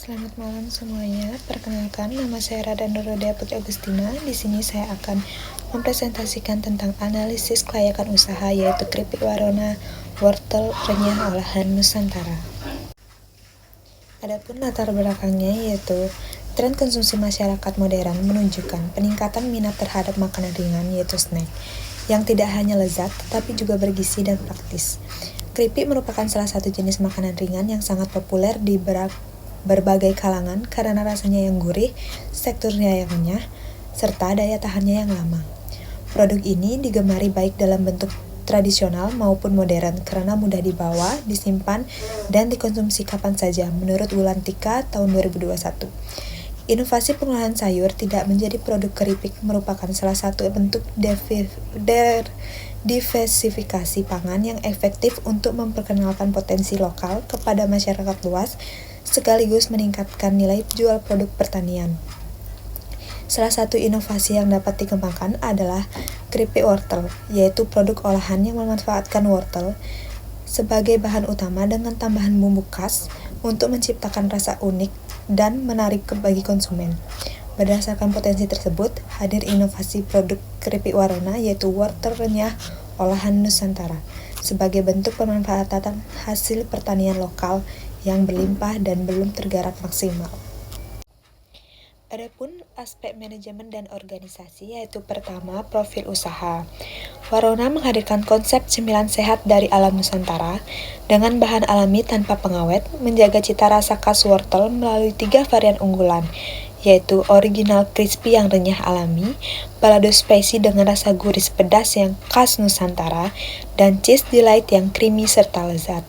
Selamat malam semuanya. Perkenalkan, nama saya Rada Nurodea Putri Agustina. Di sini saya akan mempresentasikan tentang analisis kelayakan usaha, yaitu keripik warona, wortel, renyah olahan Nusantara. Adapun latar belakangnya yaitu tren konsumsi masyarakat modern menunjukkan peningkatan minat terhadap makanan ringan, yaitu snack, yang tidak hanya lezat tetapi juga bergizi dan praktis. Keripik merupakan salah satu jenis makanan ringan yang sangat populer di berbagai kalangan karena rasanya yang gurih, teksturnya yang renyah, serta daya tahannya yang lama. Produk ini digemari baik dalam bentuk tradisional maupun modern karena mudah dibawa, disimpan, dan dikonsumsi kapan saja menurut Wulantika tahun 2021. Inovasi pengolahan sayur tidak menjadi produk keripik merupakan salah satu bentuk diversifikasi pangan yang efektif untuk memperkenalkan potensi lokal kepada masyarakat luas sekaligus meningkatkan nilai jual produk pertanian. Salah satu inovasi yang dapat dikembangkan adalah keripik wortel, yaitu produk olahan yang memanfaatkan wortel sebagai bahan utama dengan tambahan bumbu khas untuk menciptakan rasa unik dan menarik bagi konsumen. Berdasarkan potensi tersebut, hadir inovasi produk keripik warona yaitu wortel renyah olahan Nusantara sebagai bentuk pemanfaatan hasil pertanian lokal yang berlimpah dan belum tergarap maksimal. Adapun aspek manajemen dan organisasi yaitu pertama, profil usaha. Warona menghadirkan konsep cemilan sehat dari alam Nusantara dengan bahan alami tanpa pengawet, menjaga cita rasa khas wortel melalui 3 varian unggulan, yaitu original crispy yang renyah alami, balado spicy dengan rasa gurih pedas yang khas Nusantara, dan cheese delight yang creamy serta lezat.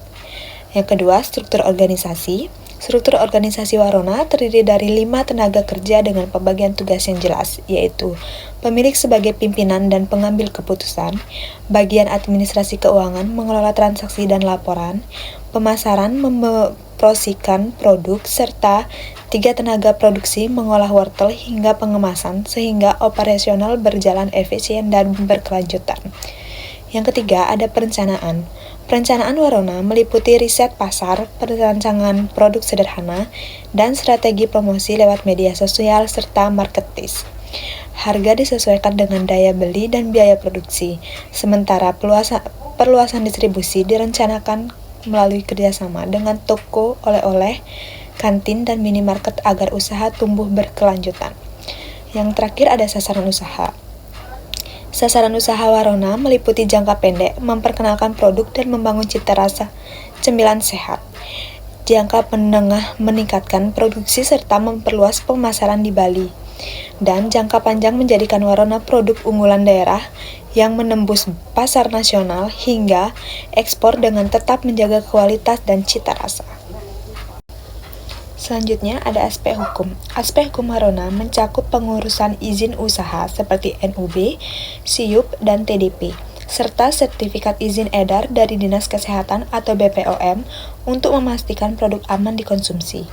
Yang kedua, struktur organisasi. Struktur organisasi Warona terdiri dari 5 tenaga kerja dengan pembagian tugas yang jelas, yaitu pemilik sebagai pimpinan dan pengambil keputusan, bagian administrasi keuangan mengelola transaksi dan laporan, pemasaran mempromosikan produk, serta 3 tenaga produksi mengolah wortel hingga pengemasan sehingga operasional berjalan efisien dan berkelanjutan. Yang ketiga, ada perencanaan. Perencanaan Warona meliputi riset pasar, perancangan produk sederhana, dan strategi promosi lewat media sosial serta marketing. Harga disesuaikan dengan daya beli dan biaya produksi, sementara perluasan distribusi direncanakan melalui kerjasama dengan toko oleh-oleh, kantin, dan minimarket agar usaha tumbuh berkelanjutan. Yang terakhir ada sasaran usaha. Sasaran usaha Warona meliputi jangka pendek, memperkenalkan produk dan membangun cita rasa cemilan sehat. Jangka menengah meningkatkan produksi serta memperluas pemasaran di Bali. Dan jangka panjang menjadikan Warona produk unggulan daerah yang menembus pasar nasional hingga ekspor dengan tetap menjaga kualitas dan cita rasa. Selanjutnya ada aspek hukum. Aspek hukum Warona mencakup pengurusan izin usaha seperti NUB, SIUP, dan TDP, serta sertifikat izin edar dari Dinas Kesehatan atau BPOM untuk memastikan produk aman dikonsumsi.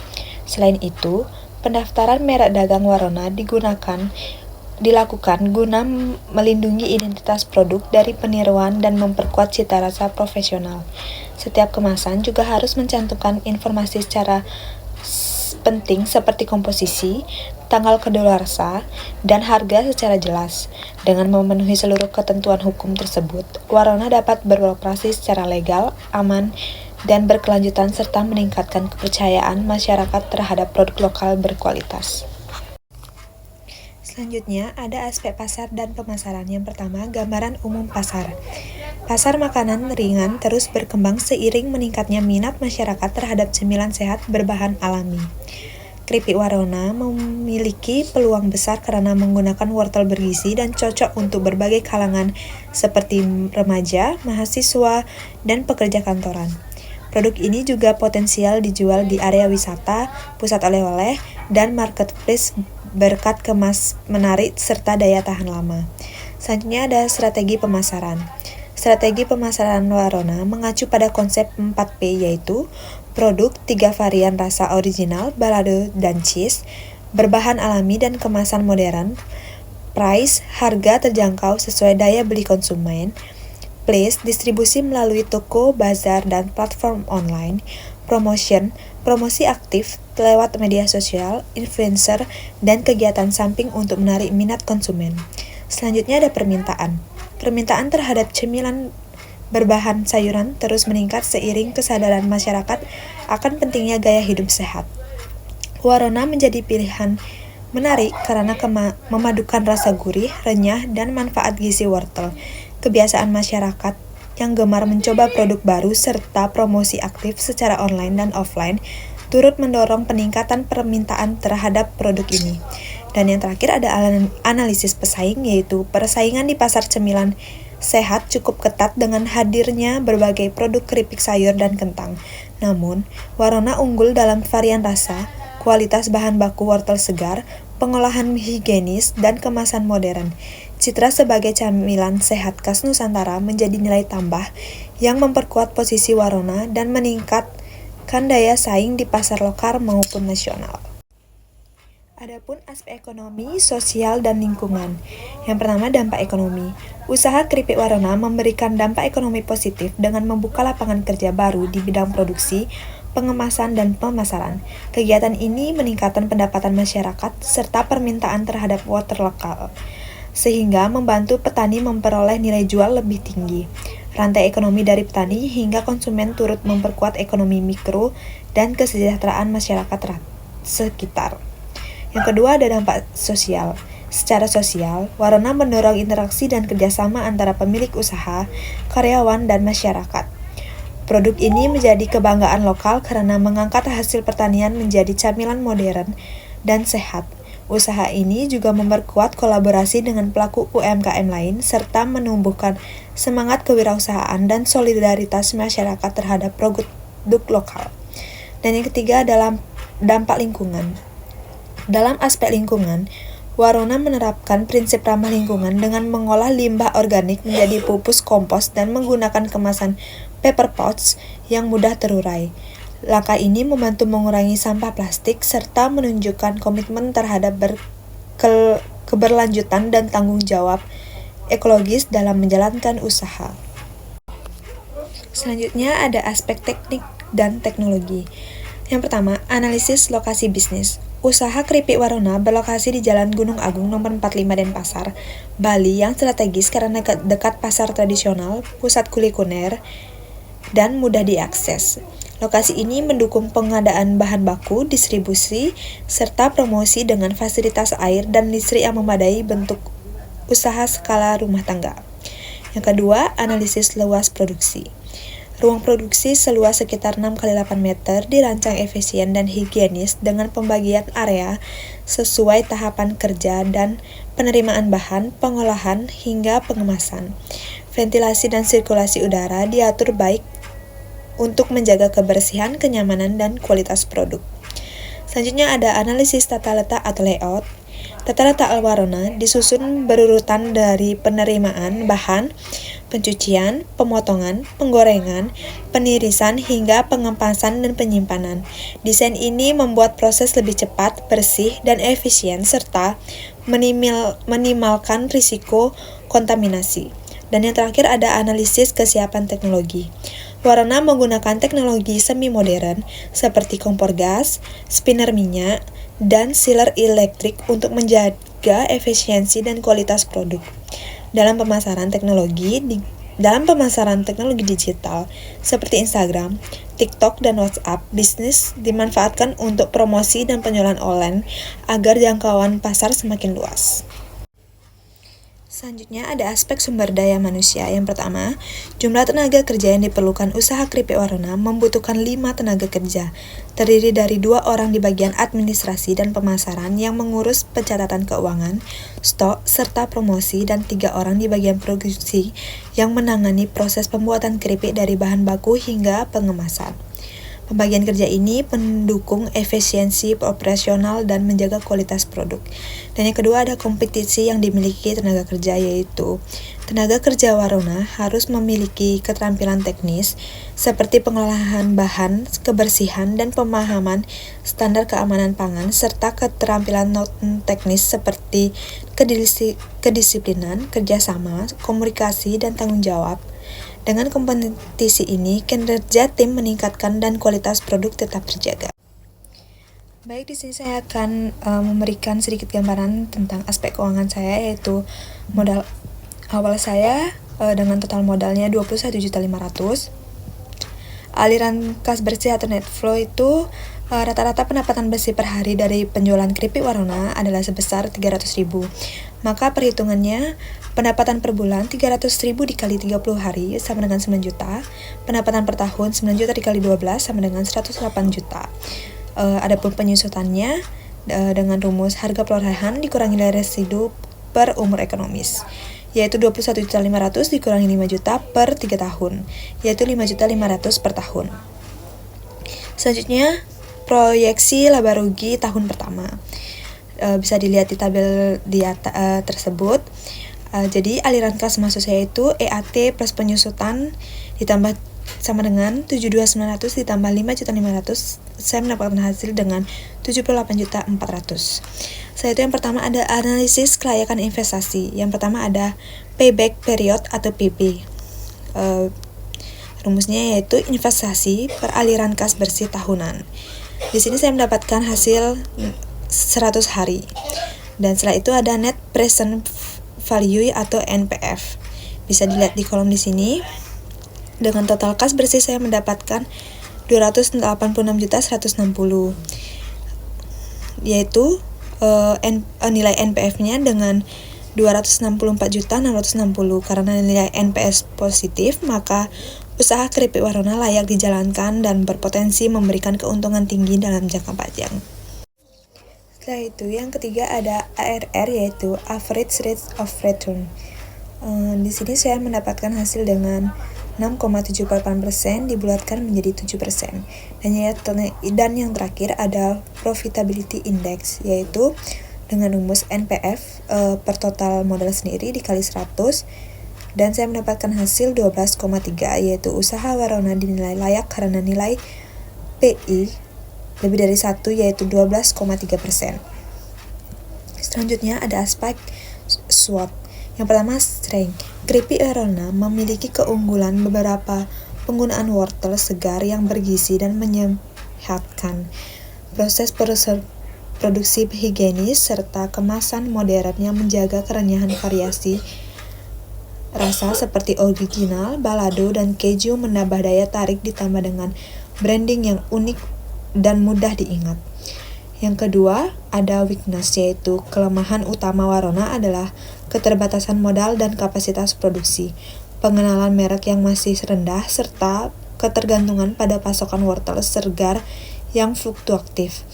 Selain itu, pendaftaran merek dagang Warona dilakukan guna melindungi identitas produk dari peniruan dan memperkuat cita rasa profesional. Setiap kemasan juga harus mencantumkan informasi secara penting seperti komposisi, tanggal kadaluarsa, dan harga secara jelas. Dengan memenuhi seluruh ketentuan hukum tersebut, Warona dapat beroperasi secara legal, aman, dan berkelanjutan serta meningkatkan kepercayaan masyarakat terhadap produk lokal berkualitas. Selanjutnya ada aspek pasar dan pemasaran. Yang pertama, gambaran umum pasar. Pasar makanan ringan terus berkembang seiring meningkatnya minat masyarakat terhadap cemilan sehat berbahan alami. Keripik Warona memiliki peluang besar karena menggunakan wortel bergizi dan cocok untuk berbagai kalangan seperti remaja, mahasiswa, dan pekerja kantoran. Produk ini juga potensial dijual di area wisata, pusat oleh-oleh, dan marketplace berkat kemas menarik serta daya tahan lama. Selanjutnya ada strategi pemasaran. Strategi pemasaran Warona mengacu pada konsep 4P yaitu produk 3 varian rasa original, balado, dan cheese, berbahan alami dan kemasan modern, price, harga terjangkau sesuai daya beli konsumen, place, distribusi melalui toko, bazar, dan platform online, promotion, promosi aktif lewat media sosial, influencer, dan kegiatan samping untuk menarik minat konsumen. Selanjutnya ada permintaan. Permintaan terhadap cemilan berbahan sayuran terus meningkat seiring kesadaran masyarakat akan pentingnya gaya hidup sehat. Warona menjadi pilihan menarik karena memadukan rasa gurih, renyah, dan manfaat gizi wortel. Kebiasaan masyarakat yang gemar mencoba produk baru serta promosi aktif secara online dan offline turut mendorong peningkatan permintaan terhadap produk ini. Dan yang terakhir ada analisis pesaing, yaitu persaingan di pasar cemilan sehat cukup ketat dengan hadirnya berbagai produk keripik sayur dan kentang. Namun, Warona unggul dalam varian rasa, kualitas bahan baku wortel segar, pengolahan higienis, dan kemasan modern. Citra sebagai camilan sehat khas Nusantara menjadi nilai tambah yang memperkuat posisi Warona dan meningkatkan daya saing di pasar lokal maupun nasional. Adapun aspek ekonomi, sosial, dan lingkungan. Yang pertama, dampak ekonomi. Usaha keripik Warona memberikan dampak ekonomi positif dengan membuka lapangan kerja baru di bidang produksi, pengemasan, dan pemasaran. Kegiatan ini meningkatkan pendapatan masyarakat serta permintaan terhadap wortel lokal, sehingga membantu petani memperoleh nilai jual lebih tinggi. Rantai ekonomi dari petani hingga konsumen turut memperkuat ekonomi mikro dan kesejahteraan masyarakat sekitar. Yang kedua ada dampak sosial. Secara sosial, Warona mendorong interaksi dan kerjasama antara pemilik usaha, karyawan, dan masyarakat. Produk ini menjadi kebanggaan lokal karena mengangkat hasil pertanian menjadi camilan modern dan sehat. Usaha ini juga memperkuat kolaborasi dengan pelaku UMKM lain serta menumbuhkan semangat kewirausahaan dan solidaritas masyarakat terhadap produk lokal. Dan yang ketiga adalah dampak lingkungan. Dalam aspek lingkungan, Warona menerapkan prinsip ramah lingkungan dengan mengolah limbah organik menjadi pupus kompos dan menggunakan kemasan paper pots yang mudah terurai. Langkah ini membantu mengurangi sampah plastik serta menunjukkan komitmen terhadap keberlanjutan dan tanggung jawab ekologis dalam menjalankan usaha. Selanjutnya ada aspek teknik dan teknologi. Yang pertama, analisis lokasi bisnis. Usaha keripik Warona berlokasi di Jalan Gunung Agung nomor 45 Denpasar, Bali yang strategis karena dekat pasar tradisional, pusat kuliner, dan mudah diakses. Lokasi ini mendukung pengadaan bahan baku, distribusi, serta promosi dengan fasilitas air dan listrik yang memadai bentuk usaha skala rumah tangga. Yang kedua, analisis luas produksi. Ruang produksi seluas sekitar 6x8 meter dirancang efisien dan higienis dengan pembagian area sesuai tahapan kerja dan penerimaan bahan, pengolahan, hingga pengemasan. Ventilasi dan sirkulasi udara diatur baik untuk menjaga kebersihan, kenyamanan, dan kualitas produk. Selanjutnya ada analisis tata letak atau layout. Tata letak Warona disusun berurutan dari penerimaan bahan, pencucian, pemotongan, penggorengan, penirisan, hingga pengepasan dan penyimpanan. Desain ini membuat proses lebih cepat, bersih, dan efisien, serta minimalkan risiko kontaminasi. Dan yang terakhir ada analisis kesiapan teknologi. Warona menggunakan teknologi semi-modern seperti kompor gas, spinner minyak, dan sealer elektrik untuk menjaga efisiensi dan kualitas produk. Dalam pemasaran teknologi digital seperti Instagram, TikTok, dan WhatsApp, bisnis dimanfaatkan untuk promosi dan penjualan online agar jangkauan pasar semakin luas. Selanjutnya ada aspek sumber daya manusia. Yang pertama, jumlah tenaga kerja yang diperlukan usaha keripik Warona membutuhkan 5 tenaga kerja, terdiri dari 2 orang di bagian administrasi dan pemasaran yang mengurus pencatatan keuangan, stok, serta promosi, dan 3 orang di bagian produksi yang menangani proses pembuatan keripik dari bahan baku hingga pengemasan. Pembagian kerja ini mendukung efisiensi operasional dan menjaga kualitas produk. Dan yang kedua ada kompetisi yang dimiliki tenaga kerja, yaitu tenaga kerja Warona harus memiliki keterampilan teknis seperti pengelolaan bahan, kebersihan, dan pemahaman standar keamanan pangan, serta keterampilan non-teknis seperti kedisiplinan, kerjasama, komunikasi, dan tanggung jawab. Dengan kompetisi ini, kinerja tim meningkatkan dan kualitas produk tetap terjaga. Baik, di sini saya akan memberikan sedikit gambaran tentang aspek keuangan saya, yaitu modal awal saya dengan total modalnya 21.500.000. Aliran kas bersih atau net flow itu rata-rata pendapatan bersih per hari dari penjualan keripik Warona adalah sebesar 300.000. Maka perhitungannya, pendapatan per bulan 300.000 dikali 30 hari sama dengan 9 juta. Pendapatan per tahun 9 juta dikali 12 sama dengan 108 juta. Adapun penyusutannya dengan rumus harga perolehan dikurangi nilai residu per umur ekonomis, yaitu 21.500.000 dikurangi 5 juta per 3 tahun, yaitu 5.500.000 per tahun. Selanjutnya, proyeksi laba rugi tahun pertama. Bisa dilihat di tabel di atas tersebut. Jadi aliran kas masuk saya itu EAT plus penyusutan ditambah sama dengan 72.900 ditambah 5.500.000, saya mendapatkan hasil dengan 78.400.000. Setelah itu yang pertama ada analisis kelayakan investasi. Yang pertama ada payback period atau PP. Rumusnya yaitu investasi per aliran kas bersih tahunan. Di sini saya mendapatkan hasil 100 hari. Dan setelah itu ada net present value atau NPV. Bisa dilihat di kolom di sini. Dengan total kas bersih saya mendapatkan 286.160, yaitu nilai NPV-nya dengan 264.660. Karena nilai NPS positif, maka usaha keripik Warona layak dijalankan dan berpotensi memberikan keuntungan tinggi dalam jangka panjang. Setelah itu, yang ketiga ada ARR, yaitu Average Rate of Return. Di sini saya mendapatkan hasil dengan 6,78% dibulatkan menjadi 7%. Dan yang terakhir ada Profitability Index, yaitu dengan rumus NPV per total modal sendiri dikali 100, dan saya mendapatkan hasil 12,3, yaitu usaha Warona dinilai layak karena nilai PI lebih dari 1, yaitu 12,3%. Selanjutnya ada aspek SWOT. Yang pertama, strength. Keripik Warona memiliki keunggulan beberapa penggunaan wortel segar yang bergizi dan menyehatkan, proses produksi higienis, serta kemasan modern yang menjaga kerenyahan variasi rasa seperti original, balado, dan keju menambah daya tarik ditambah dengan branding yang unik dan mudah diingat. Yang kedua, ada weakness, yaitu kelemahan utama Warona adalah keterbatasan modal dan kapasitas produksi, pengenalan merek yang masih rendah, serta ketergantungan pada pasokan wortel segar yang fluktuatif.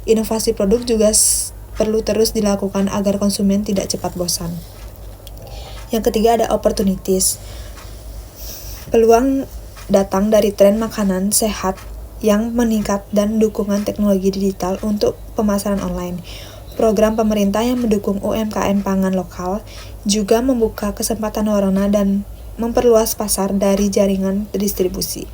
Inovasi produk juga perlu terus dilakukan agar konsumen tidak cepat bosan. Yang ketiga ada opportunities. Peluang datang dari tren makanan sehat yang meningkat dan dukungan teknologi digital untuk pemasaran online. Program pemerintah yang mendukung UMKM pangan lokal juga membuka kesempatan Warona dan memperluas pasar dari jaringan distribusi.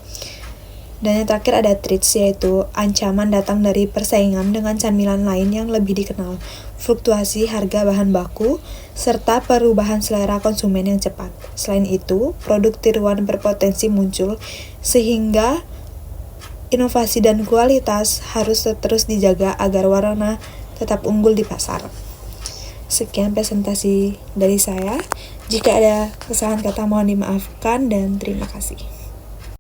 Dan yang terakhir ada threats, yaitu ancaman datang dari persaingan dengan camilan lain yang lebih dikenal, fluktuasi harga bahan baku, serta perubahan selera konsumen yang cepat. Selain itu, produk tiruan berpotensi muncul sehingga inovasi dan kualitas harus terus dijaga agar Warona tetap unggul di pasar. Sekian presentasi dari saya. Jika ada kesalahan kata mohon dimaafkan dan terima kasih.